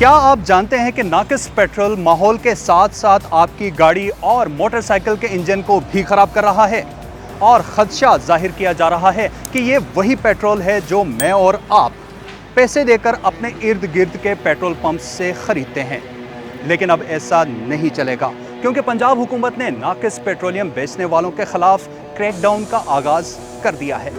क्या आप जानते हैं कि नाकिस पेट्रोल माहौल के साथ साथ आपकी गाड़ी और मोटरसाइकिल के इंजन को भी खराब कर रहा है और खदशा जाहिर किया जा रहा है कि ये वही पेट्रोल है जो मैं और आप पैसे देकर अपने इर्द गिर्द के पेट्रोल पंप से खरीदते हैं। लेकिन अब ऐसा नहीं चलेगा क्योंकि पंजाब हुकूमत ने नाकिस पेट्रोलियम बेचने वालों के खिलाफ क्रैकडाउन का आगाज कर दिया है।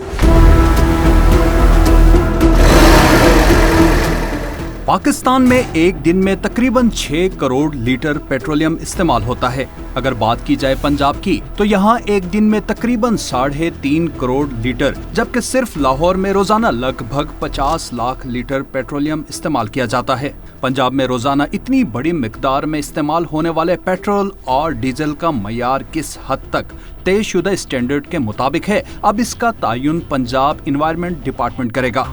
पाकिस्तान में एक दिन में तकरीबन 6 करोड़ लीटर पेट्रोलियम इस्तेमाल होता है। अगर बात की जाए पंजाब की तो यहाँ एक दिन में तकरीबन 3.5 करोड़ लीटर, जबकि सिर्फ लाहौर में रोजाना लगभग 50 लाख लीटर पेट्रोलियम इस्तेमाल किया जाता है। पंजाब में रोजाना इतनी बड़ी मिकदार में इस्तेमाल होने वाले पेट्रोल और डीजल का मयार किस हद तक तयशुदा स्टैंडर्ड के मुताबिक है, अब इसका तयन पंजाब एनवायरनमेंट डिपार्टमेंट करेगा।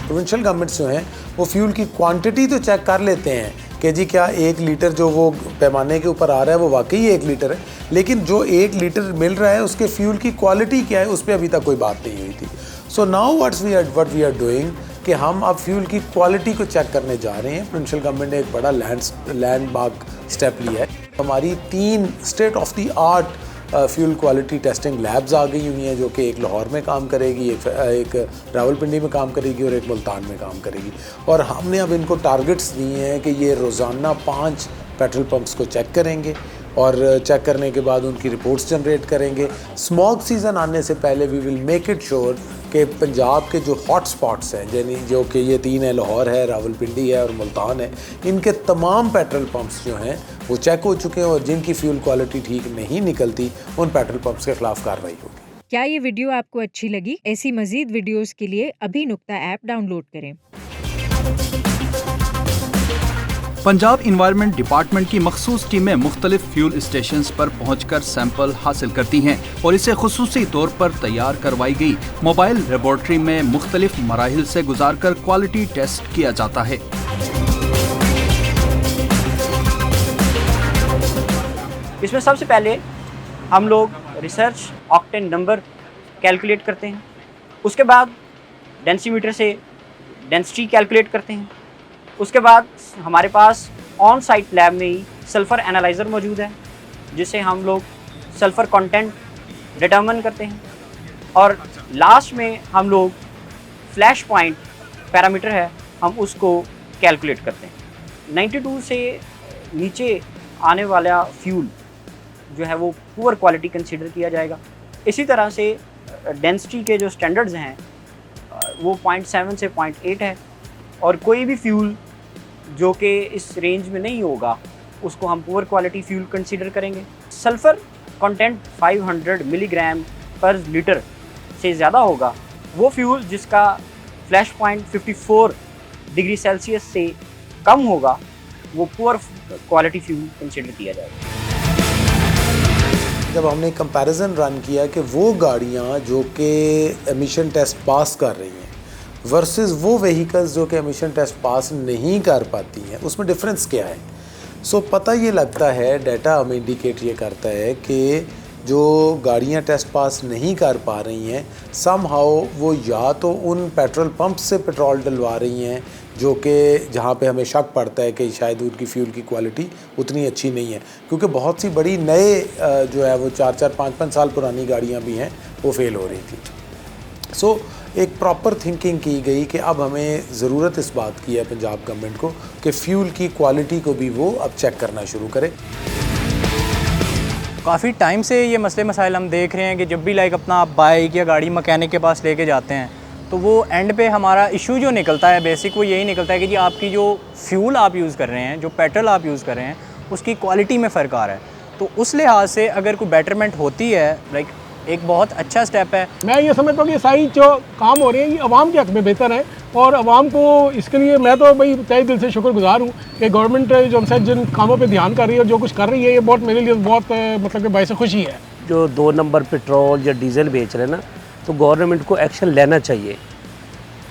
प्रोविंशियल गवर्नमेंट्स जो हैं वो फ्यूल की क्वांटिटी तो चेक कर लेते हैं कि जी क्या 1 लीटर जो वो पैमाने के ऊपर आ रहा है वो वाकई 1 लीटर है, लेकिन जो 1 लीटर मिल रहा है उसके फ्यूल की क्वालिटी क्या है उस पर अभी तक कोई बात नहीं हुई थी। So now what we are doing कि हम अब फ्यूल की क्वालिटी को चेक करने जा रहे हैं। प्रोविंशियल गवर्नमेंट ने एक बड़ा लैंडमार्क स्टेप लिया है। हमारी 3 state of the art fuel quality testing labs आ गई हुई हैं, जो कि एक लाहौर में काम करेगी, एक रावलपिंडी में काम करेगी और एक मुल्तान में काम करेगी। और हमने अब इनको टारगेट्स दिए हैं कि ये रोज़ाना 5 पेट्रोल पंप्स को चेक करेंगे और चेक करने के बाद उनकी रिपोर्ट्स जनरेट करेंगे। स्मॉग सीज़न आने से पहले we will make it sure कि पंजाब के जो हॉट स्पॉट्स हैं, यानी जो कि ये 3 है, लाहौर है, रावलपिंडी है और मुल्तान है, इनके तमाम पेट्रोल पंप्स जो हैं वो चेक हो चुके हैं और जिनकी फ्यूल क्वालिटी ठीक नहीं निकलती उन पेट्रोल पंप्स के खिलाफ कार्रवाई होगी। क्या ये वीडियो आपको अच्छी लगी? ऐसी मजीद वीडियोस के लिए अभी नुक्ता ऐप डाउनलोड करें। पंजाब एनवायरनमेंट डिपार्टमेंट की मखसूस टीमें मुख्तलिफ फ्यूल स्टेशन पर पहुंचकर सैंपल हासिल करती हैं और इसे खुसूसी तौर पर तैयार करवाई गई मोबाइल लेबोरेटरी में मुख्तलिफ मराहिल से गुजारकर क्वालिटी टेस्ट किया जाता है। इसमें सबसे पहले हम लोग रिसर्च ऑक्टेन नंबर कैलकुलेट करते हैं, उसके बाद डेंसीमीटर से डेंसिटी कैलकुलेट करते हैं, उसके बाद हमारे पास ऑन साइट लैब में ही सल्फ़र एनालाइज़र मौजूद है जिससे हम लोग सल्फ़र कंटेंट डिटर्मिन करते हैं और लास्ट में हम लोग फ्लैश पॉइंट पैरामीटर है हम उसको कैलकुलेट करते हैं। 92 से नीचे आने वाला फ्यूल जो है वो पुअर क्वालिटी कंसीडर किया जाएगा। इसी तरह से डेंसिटी के जो स्टैंडर्ड्स हैं वो 0.7 से 0.8 है और कोई भी फ्यूल जो कि इस रेंज में नहीं होगा उसको हम पुअर क्वालिटी फ्यूल कंसीडर करेंगे। सल्फ़र कंटेंट 500 मिलीग्राम पर लीटर से ज़्यादा होगा वो फ्यूल जिसका फ्लैश पॉइंट 54 डिग्री सेल्सियस से कम होगा वो पुअर क्वालिटी फ्यूल कंसीडर किया जाएगा। जब हमने कंपैरिजन रन किया कि वो गाड़ियाँ जो कि एमिशन टेस्ट पास कर रही हैं वर्सेस वो व्हीकल्स जो कि एमिशन टेस्ट पास नहीं कर पाती हैं, उसमें डिफरेंस क्या है। सो पता ये लगता है, डाटा हमें इंडिकेट ये करता है कि जो गाड़ियाँ टेस्ट पास नहीं कर पा रही हैं समहाउ वो या तो उन पेट्रोल पंप से पेट्रोल डलवा रही हैं जो कि जहाँ पे हमें शक पड़ता है कि शायद उनकी फ्यूल की क्वालिटी उतनी अच्छी नहीं है, क्योंकि बहुत सी बड़ी नए जो है वो 4-4, 5-5 साल पुरानी गाड़ियाँ भी हैं वो फेल हो रही थी। सो एक प्रॉपर थिंकिंग की गई कि अब हमें ज़रूरत इस बात की है पंजाब गवर्नमेंट को कि फ्यूल की क्वालिटी को भी वो अब चेक करना शुरू करे। काफ़ी टाइम से ये मसले मसाइल हम देख रहे हैं कि जब भी लाइक अपना बाइक या गाड़ी मकैनिक के पास लेके जाते हैं तो वो एंड पे हमारा इशू जो निकलता है बेसिक वो यही निकलता है कि जी आपकी जो फ्यूल आप यूज़ कर रहे हैं, जो पेट्रोल आप यूज़ कर रहे हैं उसकी क्वालिटी में फ़र्क आ रहा है। तो उस लिहाज से अगर कोई बेटरमेंट होती है लाइक एक बहुत अच्छा स्टेप है। मैं ये समझता हूँ कि सारी जो काम हो रहे हैं ये अवाम के हक़ में बेहतर है और अवाम को इसके लिए मैं तो भाई तहे दिल से शुक्रगुजार हूँ कि गवर्नमेंट जो हमसे जिन कामों पे ध्यान कर रही है और जो कुछ कर रही है ये बहुत मेरे लिए बहुत मतलब कि बाइस खुशी है। जो 2 नंबर पेट्रोल या डीजल बेच रहे हैं ना, तो गवर्नमेंट को एक्शन लेना चाहिए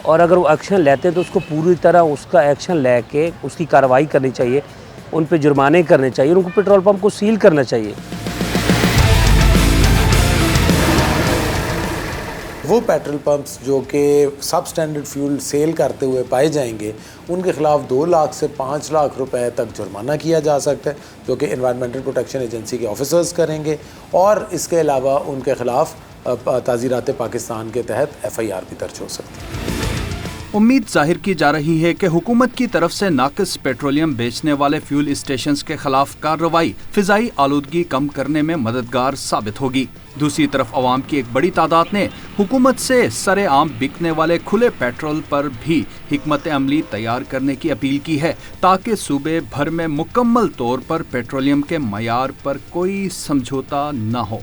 और अगर वो एक्शन लेते हैं तो उसको पूरी तरह उसका एक्शन लेके उसकी कार्रवाई करनी चाहिए उन पे जुर्माने करने चाहिए, उनको पेट्रोल पंप को सील करना चाहिए। वो पेट्रोल पंप्स जो कि सब स्टैंडर्ड फ्यूल सेल करते हुए पाए जाएंगे, उनके खिलाफ 2 लाख से 5 लाख रुपए तक जुर्माना किया जा सकता है, जो कि एनवायरमेंटल प्रोटेक्शन एजेंसी के ऑफिसर्स करेंगे। और इसके अलावा उनके खिलाफ ताज़ीरात पाकिस्तान के तहत FIR भी दर्ज हो सकती है। उम्मीद जाहिर की जा रही है कि हुकूमत की तरफ से नाकिस पेट्रोलियम बेचने वाले फ्यूल स्टेशंस के खिलाफ कार्रवाई फिजाई आलूदगी कम करने में मददगार साबित होगी। दूसरी तरफ अवाम की एक बड़ी तादाद ने हुकूमत से सरेआम बिकने वाले खुले पेट्रोल पर भी हिकमत अमली तैयार करने की अपील की है, ताकि सूबे भर में मुकम्मल तौर पर पेट्रोलियम के मयार पर कोई समझौता न हो।